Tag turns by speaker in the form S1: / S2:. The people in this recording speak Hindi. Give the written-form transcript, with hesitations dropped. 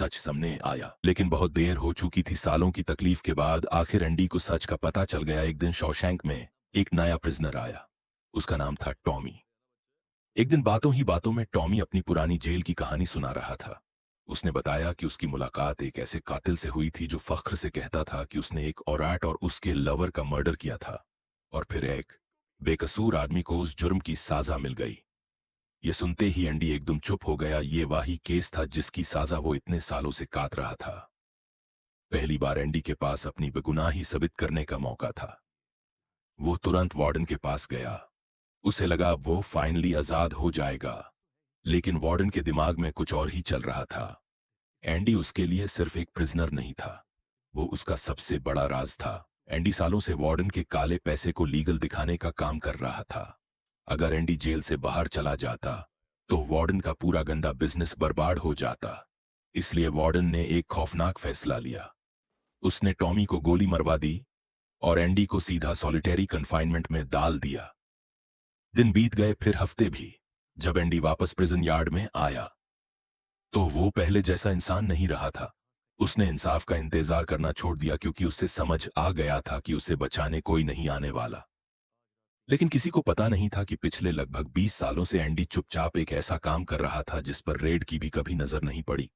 S1: सच सामने आया। लेकिन बहुत देर हो चुकी थी। सालों की तकलीफ के बाद आखिर एंडी को सच का पता चल गया। एक दिन शॉशैंक में एक नया प्रिजनर आया। उसका नाम था टॉमी। एक दिन बातों ही बातों में टॉमी अपनी पुरानी जेल की कहानी सुना रहा था। उसने बताया कि उसकी मुलाकात एक ऐसे कातिल से हुई थी जो फख्र से कहता था कि उसने एक औरत और उसके लवर का मर्डर किया था, और फिर एक बेकसूर आदमी को उस जुर्म की सजा मिल गई। ये सुनते ही एंडी एकदम चुप हो गया। ये वही केस था जिसकी सजा वो इतने सालों से काट रहा था। पहली बार एंडी के पास अपनी बेगुनाही साबित करने का मौका था। वो तुरंत वार्डन के पास गया। उसे लगा वो फाइनली आजाद हो जाएगा, लेकिन वार्डन के दिमाग में कुछ और ही चल रहा था। एंडी उसके लिए सिर्फ एक प्रिजनर नहीं था, वो उसका सबसे बड़ा राज था। एंडी सालों से वार्डन के काले पैसे को लीगल दिखाने का काम कर रहा था। अगर एंडी जेल से बाहर चला जाता तो वार्डन का पूरा गंदा बिजनेस बर्बाद हो जाता। इसलिए वार्डन ने एक खौफनाक फैसला लिया। उसने टॉमी को गोली मरवा दी और एंडी को सीधा सॉलिटरी कन्फाइनमेंट में डाल दिया। दिन बीत गए, फिर हफ्ते भी। जब एंडी वापस प्रिजन यार्ड में आया तो वो पहले जैसा इंसान नहीं रहा था। उसने इंसाफ का इंतजार करना छोड़ दिया, क्योंकि उसे समझ आ गया था कि उसे बचाने कोई नहीं आने वाला। लेकिन किसी को पता नहीं था कि पिछले लगभग 20 सालों से एंडी चुपचाप एक ऐसा काम कर रहा था जिस पर रेड की भी कभी नजर नहीं पड़ी।